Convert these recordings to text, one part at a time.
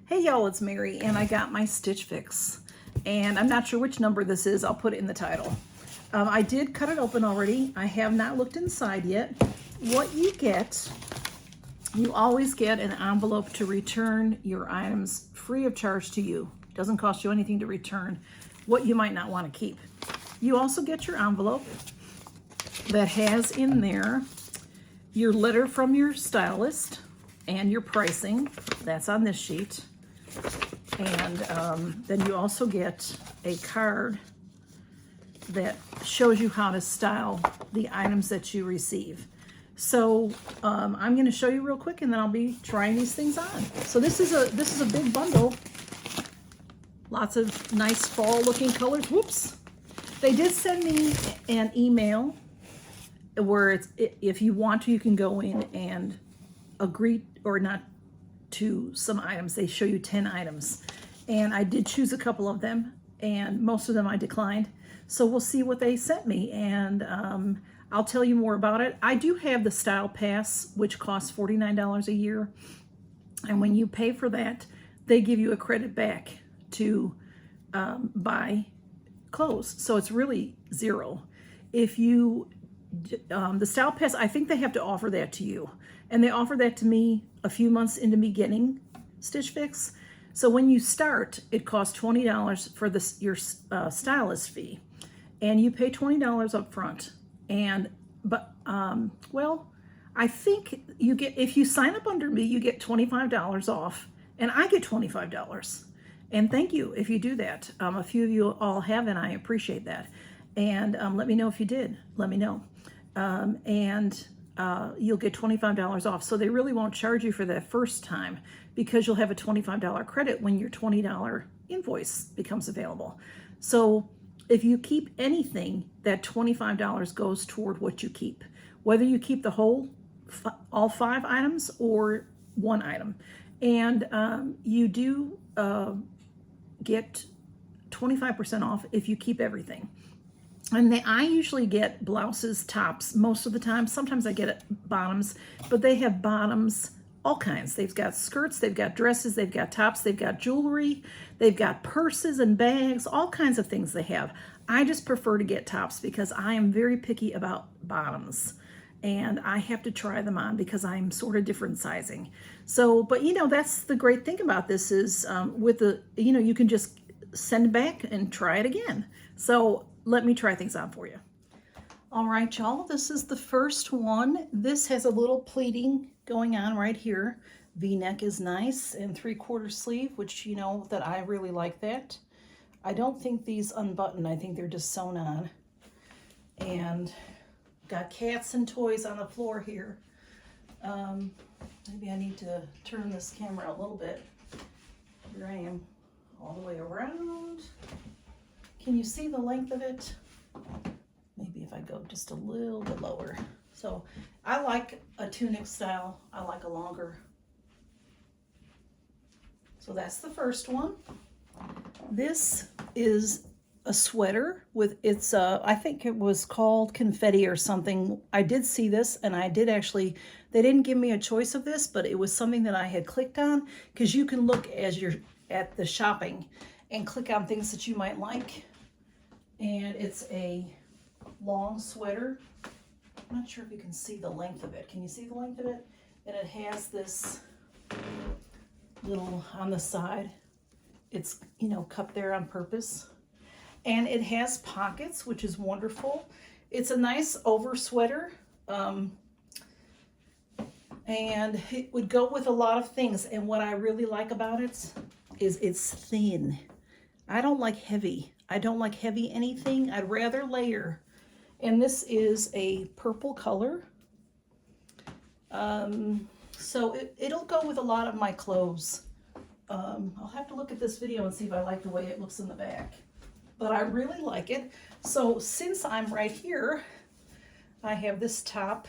Hey y'all, it's Mary and I got my Stitch Fix. And I'm not sure which number this is. I'll put it in the title. I did cut it open already. I have not looked inside yet. What you get, you always get an envelope to return your items free of charge to you. It doesn't cost you anything to return what you might not want to keep. You also get your envelope that has in there your letter from your stylist and your pricing. That's on this sheet. And then you also get a card that shows you how to style the items that you receive. So I'm going to show you real quick, and then I'll be trying these things on. So this is a big bundle. Lots of nice fall-looking colors. Whoops! They did send me an email where it's, if you want to, you can go in and agree or not to some items. They show you 10 items. And I did choose a couple of them, and most of them I declined. So we'll see what they sent me, and I'll tell you more about it. I do have the Style Pass, which costs $49 a year. And when you pay for that, they give you a credit back to buy clothes. So it's really zero. If you, the Style Pass, I think they have to offer that to you. And they offered that to me a few months into me getting Stitch Fix. So when you start, it costs $20 for your stylist fee. And you pay $20 up front. Well, I think you get, if you sign up under me, you get $25 off. And I get $25. And thank you if you do that. A few of you all have, and I appreciate that. And let me know if you did. Let me know. You'll get $25 off. So they really won't charge you for that first time, because you'll have a $25 credit when your $20 invoice becomes available. So if you keep anything, that $25 goes toward what you keep, whether you keep the whole, all 5 items or 1 item. And you do get 25% off if you keep everything. And I usually get blouses, tops most of the time. Sometimes I get bottoms, but they have bottoms, all kinds. They've got skirts, they've got dresses, they've got tops, they've got jewelry, they've got purses and bags, all kinds of things they have. I just prefer to get tops because I am very picky about bottoms. And I have to try them on because I'm sort of different sizing. So, but you know, that's the great thing about this is with the, you know, you can just send it back and try it again. So let me try things on for you. All right, y'all, this is the first one. This has a little pleating going on right here. V-neck is nice, and 3/4 sleeve, which you know that I really like that. I don't think these unbutton. I think they're just sewn on. And got cats and toys on the floor here. Maybe I need to turn this camera a little bit. Here I am, all the way around. Can you see the length of it? Maybe if I go just a little bit lower. So I like a tunic style. I like a longer. So that's the first one. This is a sweater with, it's I think it was called confetti or something. I did see this, and I did actually, they didn't give me a choice of this, but it was something that I had clicked on, because you can look as you're at the shopping and click on things that you might like. And it's a long sweater. I'm not sure if you can see the length of it. Can you see the length of it? And it has this little on the side. It's, you know, cut there on purpose. And it has pockets, which is wonderful. It's a nice over sweater. And it would go with a lot of things. And what I really like about it is it's thin. I don't like heavy. I don't like heavy anything. I'd rather layer. And this is a purple color. So it'll go with a lot of my clothes. I'll have to look at this video and see if I like the way it looks in the back. But I really like it. So since I'm right here, I have this top.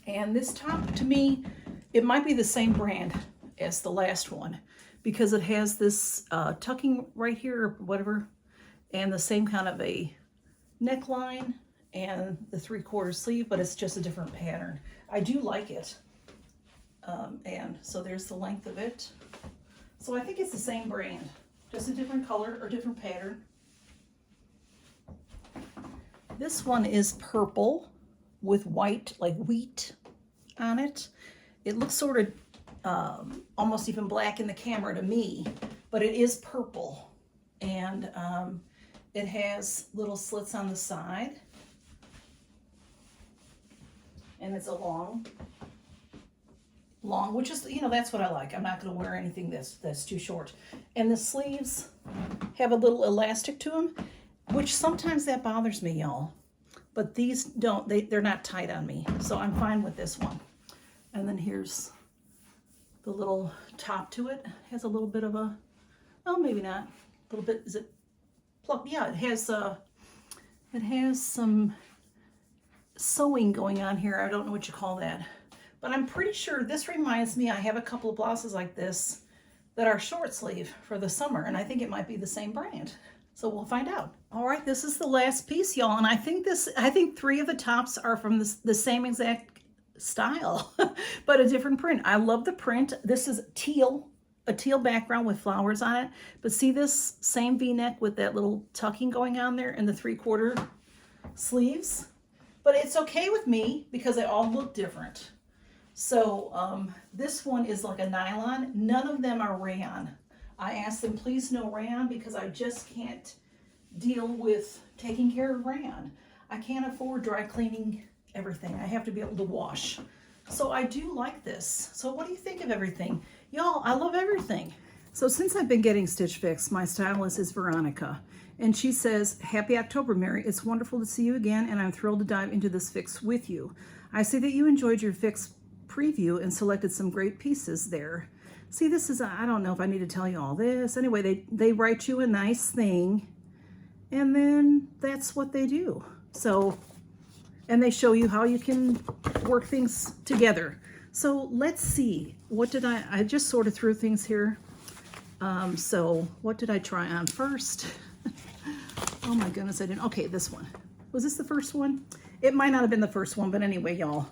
And this top, to me, it might be the same brand as the last one, because it has this tucking right here or whatever, and the same kind of a neckline and the 3/4 sleeve, but it's just a different pattern. I do like it. And so there's the length of it. So I think it's the same brand, just a different color or different pattern. This one is purple with white, like wheat on it. It looks sort of almost even black in the camera to me, but it is purple. And it has little slits on the side. And it's a long, which is, you know, that's what I like. I'm not going to wear anything that's too short. And the sleeves have a little elastic to them, which sometimes that bothers me, y'all. But these don't, they're not tight on me. So I'm fine with this one. And then here's the little top to it. Has a little bit of a, oh, maybe not. A little bit, is it plucked? Yeah, it has some sewing going on here. I don't know what you call that. But I'm pretty sure this reminds me, I have a couple of blouses like this that are short sleeve for the summer, and I think it might be the same brand. So we'll find out. All right, this is the last piece, y'all, and I think 3 of the tops are from the same exact style, but a different print. I love the print. This is teal, a teal background with flowers on it, but see this same V-neck with that little tucking going on there and the 3/4 sleeves? But it's okay with me because they all look different. So this one is like a nylon. None of them are rayon. I asked them, please no rayon, because I just can't deal with taking care of rayon. I can't afford dry cleaning everything. I have to be able to wash. So I do like this. So what do you think of everything? Y'all, I love everything. So since I've been getting Stitch Fix, my stylist is Veronica. And she says, happy October, Mary. It's wonderful to see you again, and I'm thrilled to dive into this fix with you. I see that you enjoyed your fix preview and selected some great pieces there. See, this is, I don't know if I need to tell you all this. Anyway, they write you a nice thing, and then that's what they do. So, and they show you how you can work things together. So let's see, what did I just sort of threw things here. So what did I try on first? Oh my goodness, I didn't, okay, this one. Was this the first one? It might not have been the first one, but anyway, y'all.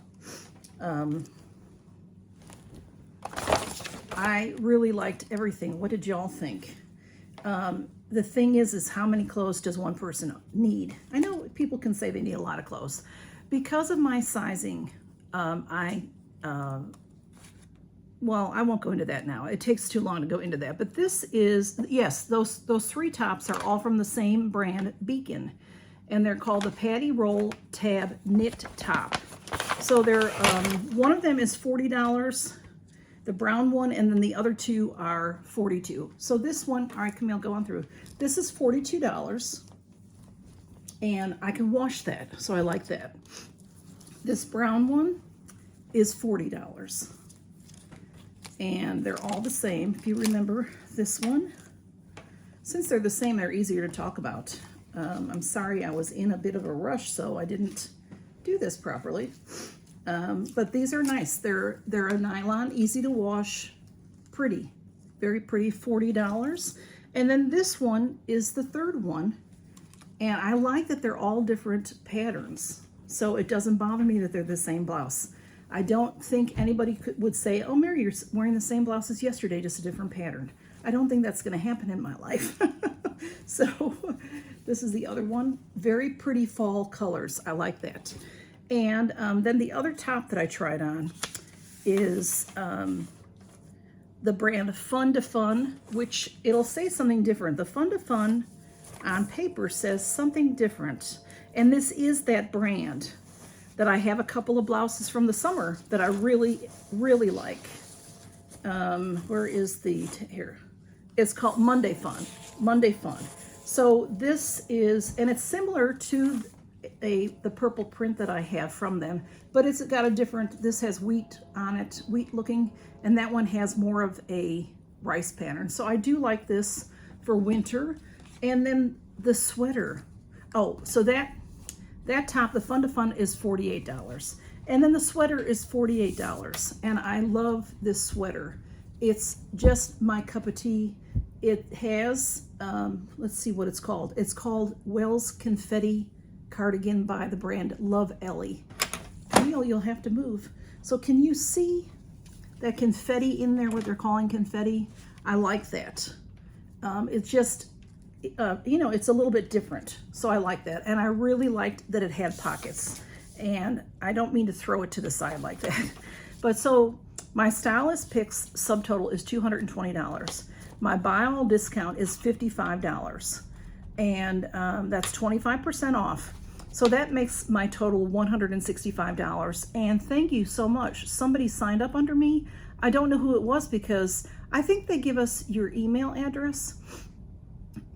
I really liked everything. What did y'all think? The thing is how many clothes does one person need? I know people can say they need a lot of clothes. Because of my sizing, well, I won't go into that now. It takes too long to go into that. But this is, yes, those 3 tops are all from the same brand, Beacon. And they're called the Patty Roll Tab Knit Top. So they're, one of them is $40, the brown one, and then the other 2 are $42. So this one, all right, Camille, go on through. This is $42, and I can wash that, so I like that. This brown one is $40. And they're all the same. If you remember this one, since they're the same, they're easier to talk about. I'm sorry I was in a bit of a rush, so I didn't do this properly. But these are nice. They're a nylon, easy to wash, pretty, very pretty, $40. And then this one is the 3rd one. And I like that they're all different patterns. So it doesn't bother me that they're the same blouse. I don't think anybody would say, oh, Mary, you're wearing the same blouse as yesterday, just a different pattern. I don't think that's going to happen in my life. So this is the other one. Very pretty fall colors. I like that. And then the other top that I tried on is the brand Fun to Fun, which it'll say something different. The Fun to Fun on paper says something different. And this is that brand that I have a couple of blouses from the summer that I really, really like. Where is the, here. It's called Monday Fun. Monday Fun. So this is, and it's similar to the purple print that I have from them, but it's got a different, this has wheat on it, wheat looking, and that one has more of a rice pattern. So I do like this for winter. And then the sweater. Oh, so that top, the Fun to Fun, is $48. And then the sweater is $48. And I love this sweater. It's just my cup of tea. It has, let's see what it's called. It's called Wells Confetti Cardigan by the brand Love Ellie. You'll have to move. So can you see that confetti in there, what they're calling confetti? I like that. It's just, you know, it's a little bit different. So I like that. And I really liked that it had pockets. And I don't mean to throw it to the side like that. But so my Stylist Picks subtotal is $220. My buy all discount is $55. And that's 25% off. So that makes my total $165. And thank you so much. Somebody signed up under me. I don't know who it was because I think they give us your email address.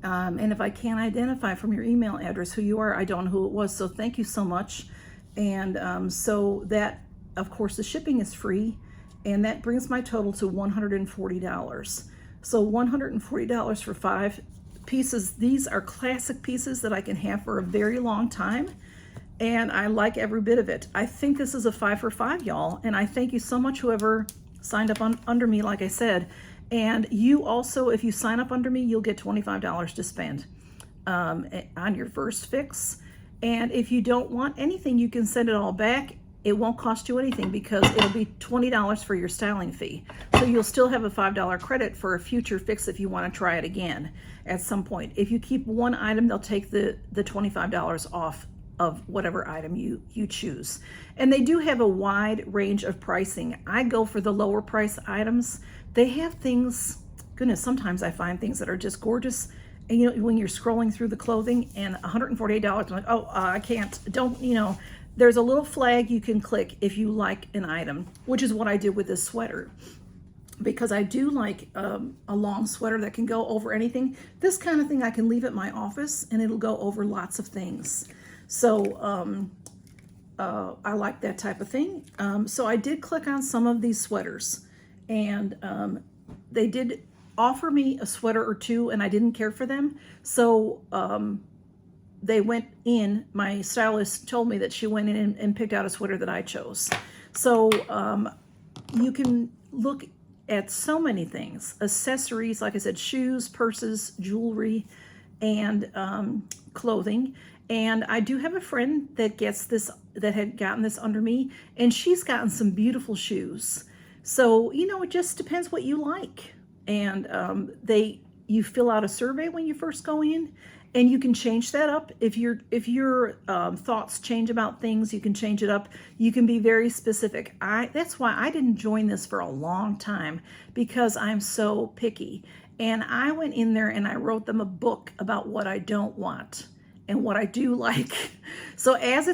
And if I can't identify from your email address who you are, I don't know who it was. So thank you so much. And so that, of course, the shipping is free. And that brings my total to $140. So $140 for 5 pieces. These are classic pieces that I can have for a very long time. And I like every bit of it. I think this is a 5 for 5, y'all. And I thank you so much, whoever signed up under me, like I said. And you also, if you sign up under me, you'll get $25 to spend on your first fix. And if you don't want anything, you can send it all back. It won't cost you anything because it'll be $20 for your styling fee. So you'll still have a $5 credit for a future fix if you want to try it again at some point. If you keep one item, they'll take the $25 off of whatever item you choose. And they do have a wide range of pricing. I go for the lower price items. They have things, goodness, sometimes I find things that are just gorgeous. And you know, when you're scrolling through the clothing and $148, I'm like, oh, I can't, don't, you know, there's a little flag you can click if you like an item, which is what I did with this sweater. Because I do like a long sweater that can go over anything. This kind of thing I can leave at my office and it'll go over lots of things. So I like that type of thing. So I did click on some of these sweaters and they did offer me a sweater or two and I didn't care for them. So they went in, my stylist told me that she went in and picked out a sweater that I chose. So you can look at so many things, accessories, like I said, shoes, purses, jewelry, and clothing. And I do have a friend that gets this, that had gotten this under me, and she's gotten some beautiful shoes. So, you know, it just depends what you like. And you fill out a survey when you first go in, and you can change that up. If your thoughts change about things, you can change it up. You can be very specific. That's why I didn't join this for a long time, because I'm so picky. And I went in there and I wrote them a book about what I don't want and what I do like. So as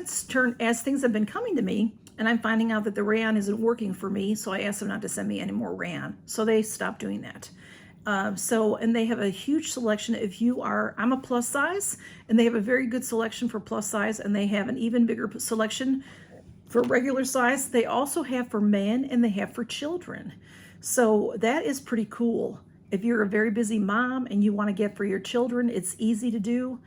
things have been coming to me, and I'm finding out that the rayon isn't working for me, so I asked them not to send me any more rayon. So they stopped doing that. And they have a huge selection. I'm a plus size, and they have a very good selection for plus size, and they have an even bigger selection for regular size. They also have for men, and they have for children. So that is pretty cool. If you're a very busy mom and you want to get for your children, it's easy to do.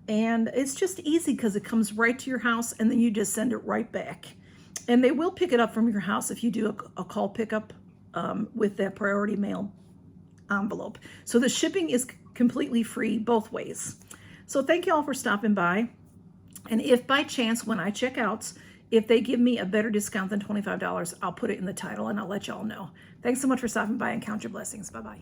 And it's just easy because it comes right to your house, and then you just send it right back. And they will pick it up from your house if you do a call pickup with that priority mail envelope. So the shipping is completely free both ways. So thank you all for stopping by. And if by chance, when I check out, if they give me a better discount than $25, I'll put it in the title and I'll let y'all know. Thanks so much for stopping by, and count your blessings. Bye-bye.